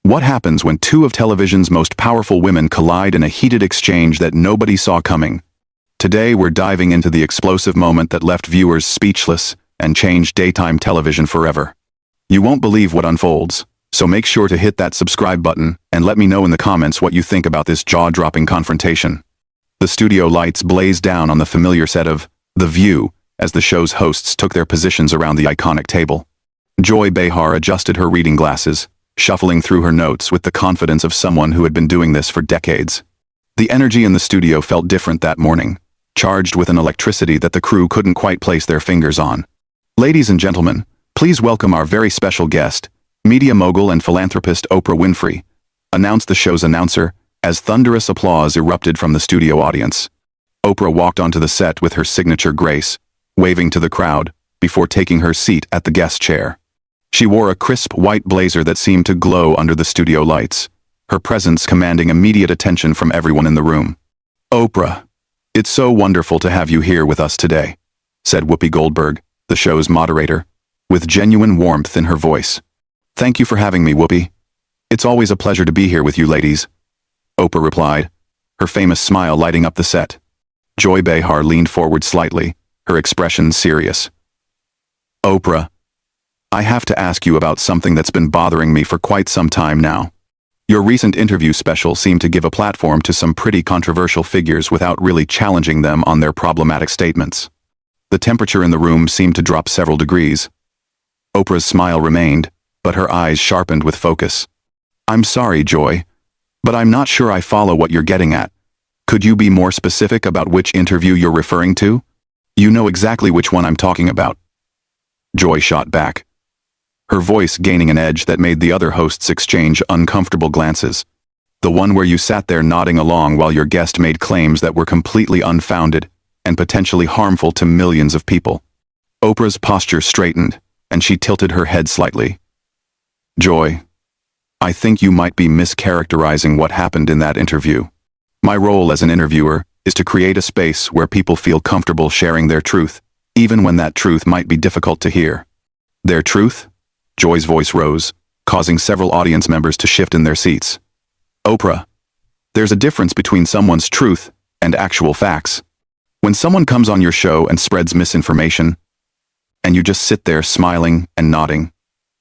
What happens when two of television's most powerful women collide in a heated exchange that nobody saw coming? Today we're diving into the explosive moment that left viewers speechless and changed daytime television forever. You won't believe what unfolds, so make sure to hit that subscribe button and let me know in the comments what you think about this jaw-dropping confrontation. The studio lights blazed down on the familiar set of The View as the show's hosts took their positions around the iconic table. Joy Behar adjusted her reading glasses, shuffling through her notes with the confidence of someone who had been doing this for decades. The energy in the studio felt different that morning, charged with an electricity that the crew couldn't quite place their fingers on. Ladies and gentlemen, please welcome our very special guest, media mogul and philanthropist Oprah Winfrey, announced the show's announcer as thunderous applause erupted from the studio audience. Oprah walked onto the set with her signature grace, waving to the crowd before taking her seat at the guest chair. She wore a crisp white blazer that seemed to glow under the studio lights, her presence commanding immediate attention from everyone in the room. "Oprah, it's so wonderful to have you here with us today," said Whoopi Goldberg, the show's moderator, with genuine warmth in her voice. "Thank you for having me, Whoopi. It's always a pleasure to be here with you ladies," Oprah replied, her famous smile lighting up the set. Joy Behar leaned forward slightly, her expression serious. "Oprah, I have to ask you about something that's been bothering me for quite some time now. Your recent interview special seemed to give a platform to some pretty controversial figures without really challenging them on their problematic statements." The temperature in the room seemed to drop several degrees. Oprah's smile remained, but her eyes sharpened with focus. "I'm sorry, Joy, but I'm not sure I follow what you're getting at. Could you be more specific about which interview you're referring to? You know exactly which one I'm talking about." Joy shot back, her voice gaining an edge that made the other hosts exchange uncomfortable glances. "The one where you sat there nodding along while your guest made claims that were completely unfounded and potentially harmful to millions of people." Oprah's posture straightened, and she tilted her head slightly. "Joy, I think you might be mischaracterizing what happened in that interview. My role as an interviewer is to create a space where people feel comfortable sharing their truth, even when that truth might be difficult to hear." "Their truth?" Joy's voice rose, causing several audience members to shift in their seats. "Oprah, there's a difference between someone's truth and actual facts. When someone comes on your show and spreads misinformation, and you just sit there smiling and nodding,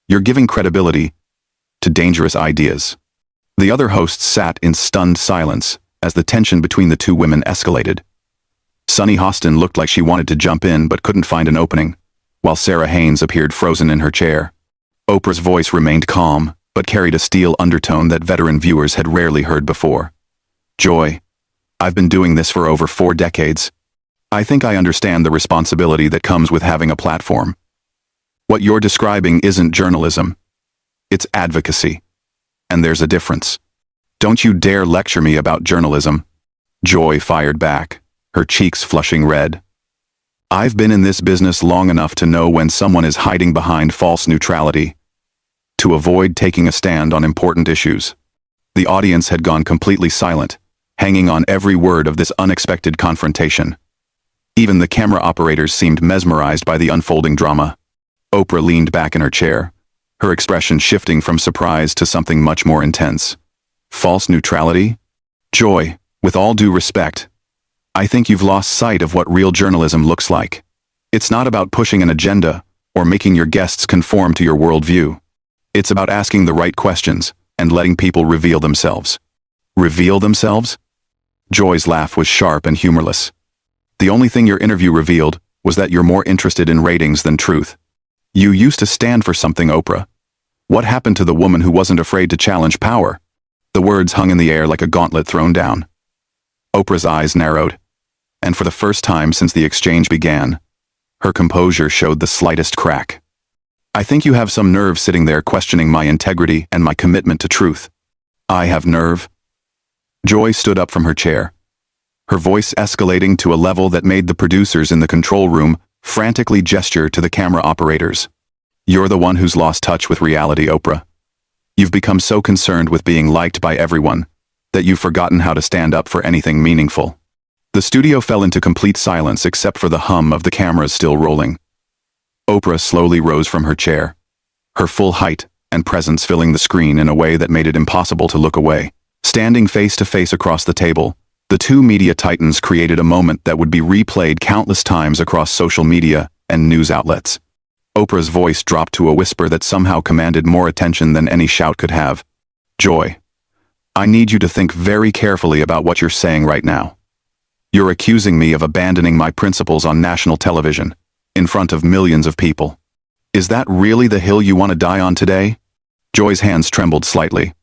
you're giving credibility to dangerous ideas." The other hosts sat in stunned silence as the tension between the two women escalated. Sunny Hostin looked like she wanted to jump in but couldn't find an opening, while Sarah Haynes appeared frozen in her chair. Oprah's voice remained calm, but carried a steel undertone that veteran viewers had rarely heard before. "Joy, I've been doing this for over 4 decades. I think I understand the responsibility that comes with having a platform. What you're describing isn't journalism. It's advocacy. And there's a difference. Don't you dare lecture me about journalism." Joy fired back, her cheeks flushing red. "I've been in this business long enough to know when someone is hiding behind false neutrality, to avoid taking a stand on important issues." The audience had gone completely silent, hanging on every word of this unexpected confrontation. Even the camera operators seemed mesmerized by the unfolding drama. Oprah leaned back in her chair, her expression shifting from surprise to something much more intense. "False neutrality? Joy, with all due respect, I think you've lost sight of what real journalism looks like. It's not about pushing an agenda or making your guests conform to your worldview. It's about asking the right questions and letting people reveal themselves." "Reveal themselves?" Joy's laugh was sharp and humorless. "The only thing your interview revealed was that you're more interested in ratings than truth. You used to stand for something, Oprah. What happened to the woman who wasn't afraid to challenge power?" The words hung in the air like a gauntlet thrown down. Oprah's eyes narrowed, and for the first time since the exchange began, her composure showed the slightest crack. "I think you have some nerve sitting there questioning my integrity and my commitment to truth." "I have nerve?" Joy stood up from her chair, her voice escalating to a level that made the producers in the control room frantically gesture to the camera operators. "You're the one who's lost touch with reality, Oprah. You've become so concerned with being liked by everyone that you've forgotten how to stand up for anything meaningful." The studio fell into complete silence except for the hum of the cameras still rolling. Oprah slowly rose from her chair, her full height and presence filling the screen in a way that made it impossible to look away. Standing face to face across the table, the two media titans created a moment that would be replayed countless times across social media and news outlets. Oprah's voice dropped to a whisper that somehow commanded more attention than any shout could have. Joy, I need you to think very carefully about what you're saying right now. You're accusing me of abandoning my principles on national television, in front of millions of people. Is that really the hill you want to die on today? Joy's hands trembled slightly,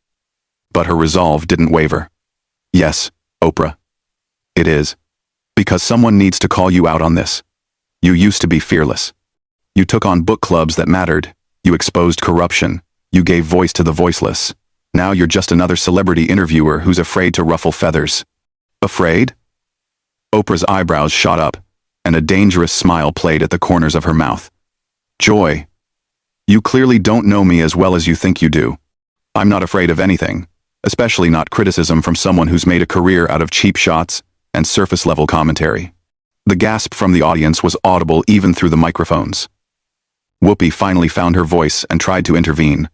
but her resolve didn't waver. Yes, Oprah. It is. Because someone needs to call you out on this. You used to be fearless. You took on book clubs that mattered. You exposed corruption. You gave voice to the voiceless. Now you're just another celebrity interviewer who's afraid to ruffle feathers. Afraid? Oprah's eyebrows shot up, and a dangerous smile played at the corners of her mouth. Joy, you clearly don't know me as well as you think you do. I'm not afraid of anything, especially not criticism from someone who's made a career out of cheap shots and surface-level commentary. The gasp from the audience was audible even through the microphones. Whoopi finally found her voice and tried to intervene.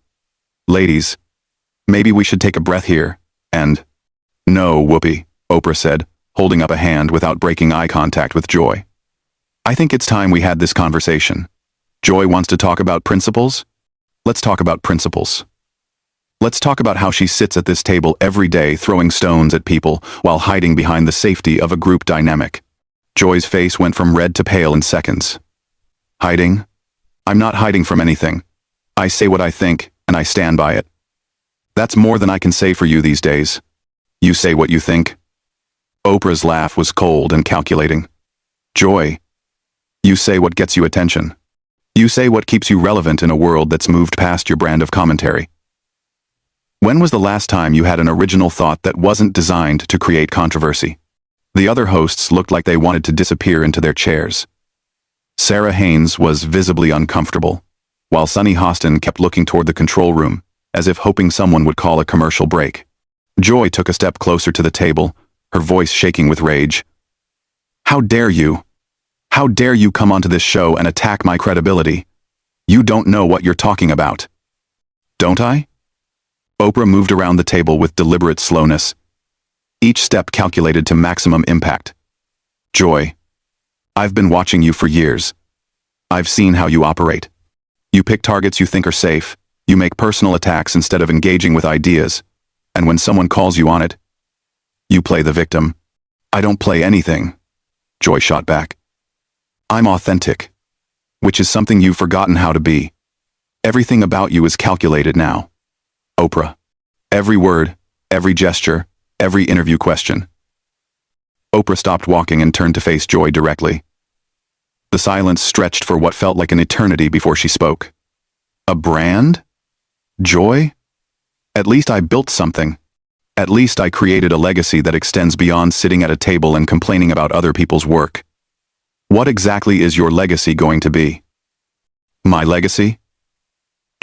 Ladies, maybe we should take a breath here, and... No, Whoopi, Oprah said, holding up a hand without breaking eye contact with Joy. I think it's time we had this conversation. Joy wants to talk about principles? Let's talk about principles. Let's talk about how she sits at this table every day throwing stones at people while hiding behind the safety of a group dynamic. Joy's face went from red to pale in seconds. Hiding? I'm not hiding from anything. I say what I think, and I stand by it. That's more than I can say for you these days. You say what you think. Oprah's laugh was cold and calculating. Joy, you say what gets you attention. You say what keeps you relevant in a world that's moved past your brand of commentary. When was the last time you had an original thought that wasn't designed to create controversy? The other hosts looked like they wanted to disappear into their chairs. Sarah Haynes was visibly uncomfortable, while Sunny Hostin kept looking toward the control room, as if hoping someone would call a commercial break. Joy took a step closer to the table, her voice shaking with rage. How dare you? How dare you come onto this show and attack my credibility? You don't know what you're talking about. Don't I? Oprah moved around the table with deliberate slowness, each step calculated to maximum impact. Joy, I've been watching you for years. I've seen how you operate. You pick targets you think are safe, you make personal attacks instead of engaging with ideas, and when someone calls you on it, you play the victim. I don't play anything, Joy shot back. I'm authentic, which is something you've forgotten how to be. Everything about you is calculated now. Oprah. Every word, every gesture, every interview question. Oprah stopped walking and turned to face Joy directly. The silence stretched for what felt like an eternity before she spoke. A brand? Joy? At least I built something. At least I created a legacy that extends beyond sitting at a table and complaining about other people's work. What exactly is your legacy going to be? My legacy?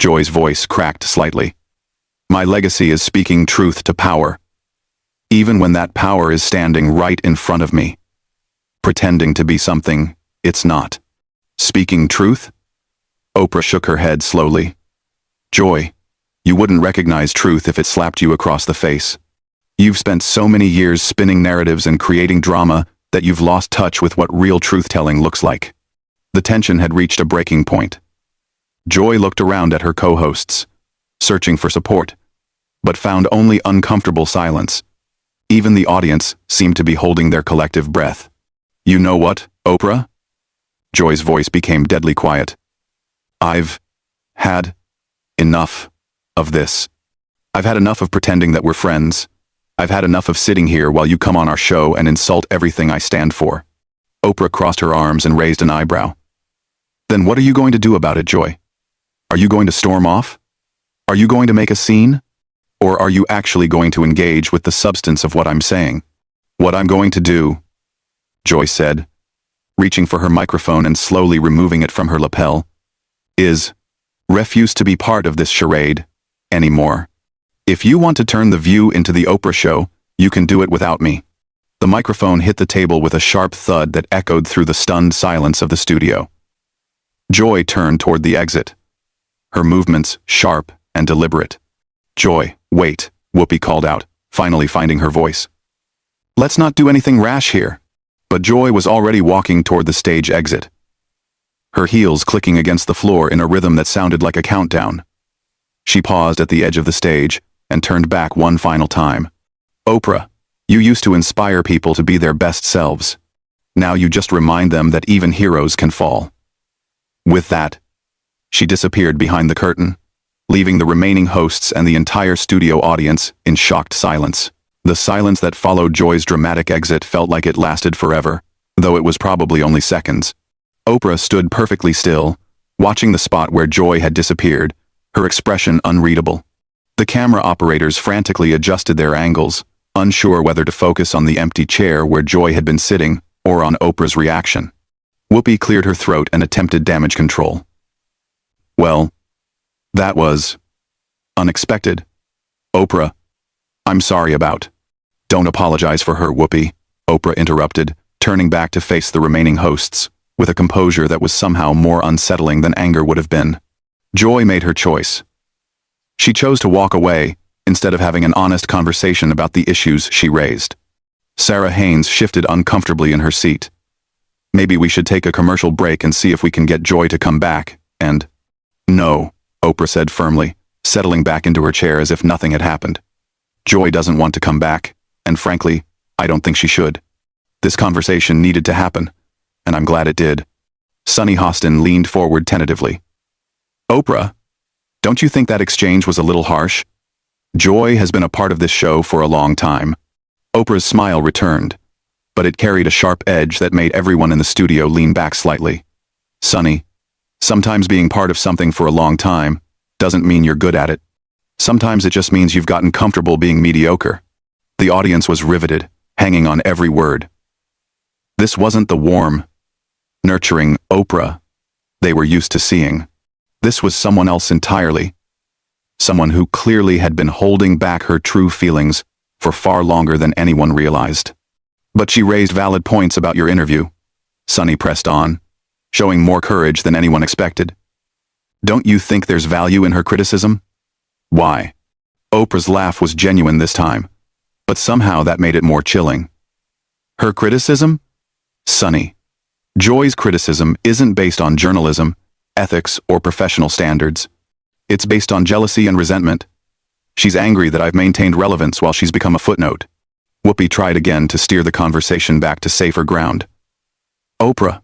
Joy's voice cracked slightly. My legacy is speaking truth to power, even when that power is standing right in front of me, pretending to be something it's not. Speaking truth? Oprah shook her head slowly. Joy, you wouldn't recognize truth if it slapped you across the face. You've spent so many years spinning narratives and creating drama that you've lost touch with what real truth-telling looks like. The tension had reached a breaking point. Joy looked around at her co-hosts, searching for support, but found only uncomfortable silence. Even the audience seemed to be holding their collective breath. You know what, Oprah? Joy's voice became deadly quiet. I've had enough of this. I've had enough of pretending that we're friends. I've had enough of sitting here while you come on our show and insult everything I stand for. Oprah crossed her arms and raised an eyebrow. Then what are you going to do about it, Joy? Are you going to storm off? Are you going to make a scene? Or are you actually going to engage with the substance of what I'm saying? What I'm going to do, Joy said, reaching for her microphone and slowly removing it from her lapel, is refuse to be part of this charade anymore. If you want to turn the View into the Oprah show, you can do it without me. The microphone hit the table with a sharp thud that echoed through the stunned silence of the studio. Joy turned toward the exit, her movements sharp and deliberate. "Joy, wait," Whoopi called out, finally finding her voice. "Let's not do anything rash here." But Joy was already walking toward the stage exit, her heels clicking against the floor in a rhythm that sounded like a countdown. She paused at the edge of the stage and turned back one final time. "Oprah, you used to inspire people to be their best selves. Now you just remind them that even heroes can fall." With that, she disappeared behind the curtain, leaving the remaining hosts and the entire studio audience in shocked silence. The silence that followed Joy's dramatic exit felt like it lasted forever, though it was probably only seconds. Oprah stood perfectly still, watching the spot where Joy had disappeared, her expression unreadable. The camera operators frantically adjusted their angles, unsure whether to focus on the empty chair where Joy had been sitting or on Oprah's reaction. Whoopi cleared her throat and attempted damage control. "Well, that was unexpected. Oprah, I'm sorry about." "Don't apologize for her, Whoopi," Oprah interrupted, turning back to face the remaining hosts, with a composure that was somehow more unsettling than anger would have been. Joy made her choice. She chose to walk away, instead of having an honest conversation about the issues she raised. Sarah Haynes shifted uncomfortably in her seat. "Maybe we should take a commercial break and see if we can get Joy to come back, and—" "No," Oprah said firmly, settling back into her chair as if nothing had happened. "Joy doesn't want to come back, and frankly, I don't think she should. This conversation needed to happen, and I'm glad it did." Sunny Hostin leaned forward tentatively. "Oprah, don't you think that exchange was a little harsh? Joy has been a part of this show for a long time." Oprah's smile returned, but it carried a sharp edge that made everyone in the studio lean back slightly. "Sunny, sometimes being part of something for a long time doesn't mean you're good at it. Sometimes it just means you've gotten comfortable being mediocre." The audience was riveted, hanging on every word. This wasn't the warm, nurturing Oprah they were used to seeing. This was someone else entirely. Someone who clearly had been holding back her true feelings for far longer than anyone realized. "But she raised valid points about your interview," Sunny pressed on, showing more courage than anyone expected. "Don't you think there's value in her criticism?" "Why?" Oprah's laugh was genuine this time, but somehow that made it more chilling. "Her criticism?" "Sunny, Joy's criticism isn't based on journalism, ethics, or professional standards. It's based on jealousy and resentment. She's angry that I've maintained relevance while she's become a footnote." Whoopi tried again to steer the conversation back to safer ground. "Oprah,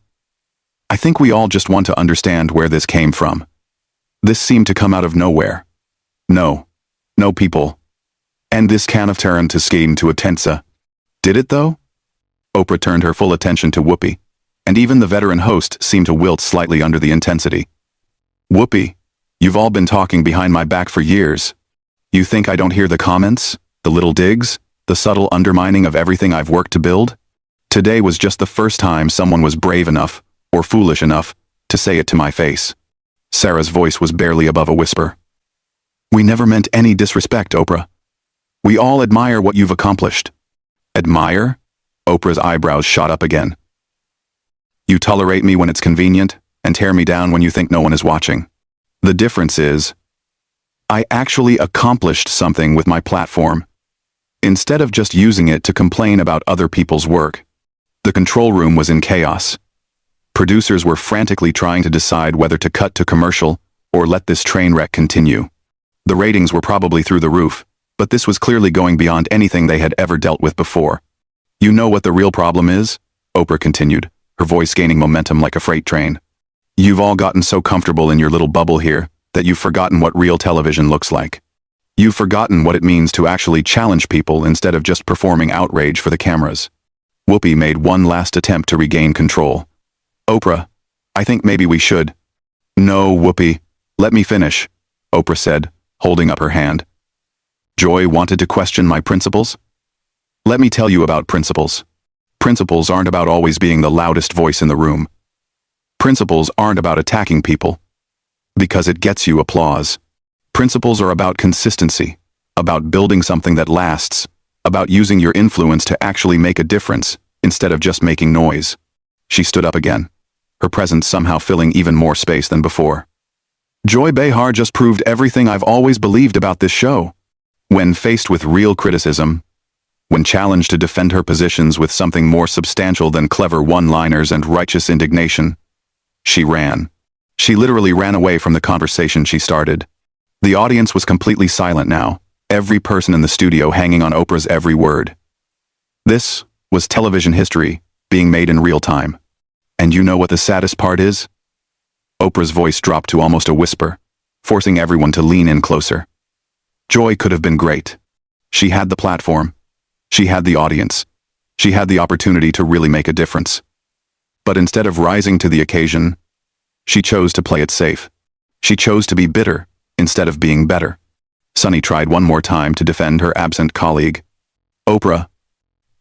I think we all just want to understand where this came from. This seemed to come out of nowhere. No people. And this can of turn to scheme to a tensa. Did it though?" Oprah turned her full attention to Whoopi, and even the veteran host seemed to wilt slightly under the intensity. "Whoopi, you've all been talking behind my back for years. You think I don't hear the comments, the little digs, the subtle undermining of everything I've worked to build? Today was just the first time someone was brave enough, or foolish enough, to say it to my face." Sarah's voice was barely above a whisper. "We never meant any disrespect, Oprah. We all admire what you've accomplished." "Admire?" Oprah's eyebrows shot up again. "You tolerate me when it's convenient, and tear me down when you think no one is watching. The difference is, I actually accomplished something with my platform, instead of just using it to complain about other people's work." The control room was in chaos. Producers were frantically trying to decide whether to cut to commercial or let this train wreck continue. The ratings were probably through the roof, but this was clearly going beyond anything they had ever dealt with before. "You know what the real problem is?" Oprah continued, her voice gaining momentum like a freight train. "You've all gotten so comfortable in your little bubble here that you've forgotten what real television looks like. You've forgotten what it means to actually challenge people instead of just performing outrage for the cameras." Whoopi made one last attempt to regain control. "Oprah, I think maybe we should—" "No, Whoopi, let me finish," Oprah said, holding up her hand. "Joy wanted to question my principles? Let me tell you about principles. Principles aren't about always being the loudest voice in the room. Principles aren't about attacking people, because it gets you applause. Principles are about consistency, about building something that lasts, about using your influence to actually make a difference, instead of just making noise." She stood up again, her presence somehow filling even more space than before. Joy Behar just proved everything I've always believed about this show. When faced with real criticism, when challenged to defend her positions with something more substantial than clever one-liners and righteous indignation, she ran. She literally ran away from the conversation she started. The audience was completely silent now, every person in the studio hanging on Oprah's every word. This was television history being made in real time. And you know what the saddest part is? Oprah's voice dropped to almost a whisper, forcing everyone to lean in closer. Joy could have been great. She had the platform. She had the audience. She had the opportunity to really make a difference. But instead of rising to the occasion, she chose to play it safe. She chose to be bitter instead of being better. Sunny tried one more time to defend her absent colleague. Oprah,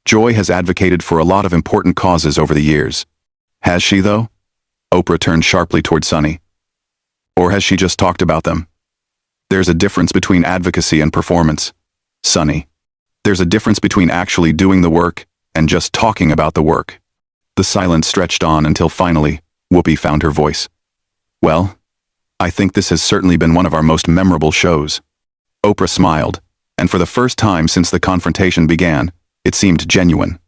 Joy has advocated for a lot of important causes over the years. Has she, though? Oprah turned sharply toward Sunny. Or has she just talked about them? There's a difference between advocacy and performance, Sunny. There's a difference between actually doing the work and just talking about the work. The silence stretched on until finally, Whoopi found her voice. Well, I think this has certainly been one of our most memorable shows. Oprah smiled, and for the first time since the confrontation began, it seemed genuine.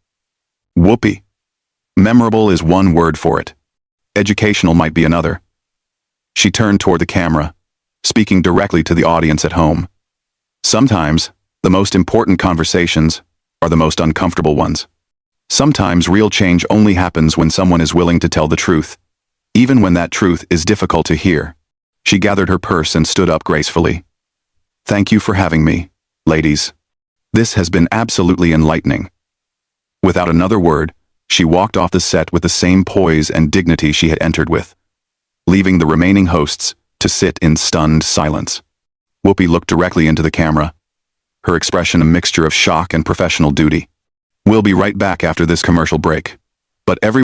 Whoopi. Memorable is one word for it. Educational might be another. She turned toward the camera, speaking directly to the audience at home. Sometimes, the most important conversations are the most uncomfortable ones. Sometimes real change only happens when someone is willing to tell the truth, even when that truth is difficult to hear. She gathered her purse and stood up gracefully. Thank you for having me, ladies. This has been absolutely enlightening. Without another word, she walked off the set with the same poise and dignity she had entered with, leaving the remaining hosts to sit in stunned silence. Whoopi looked directly into the camera, her expression a mixture of shock and professional duty. We'll be right back after this commercial break. But every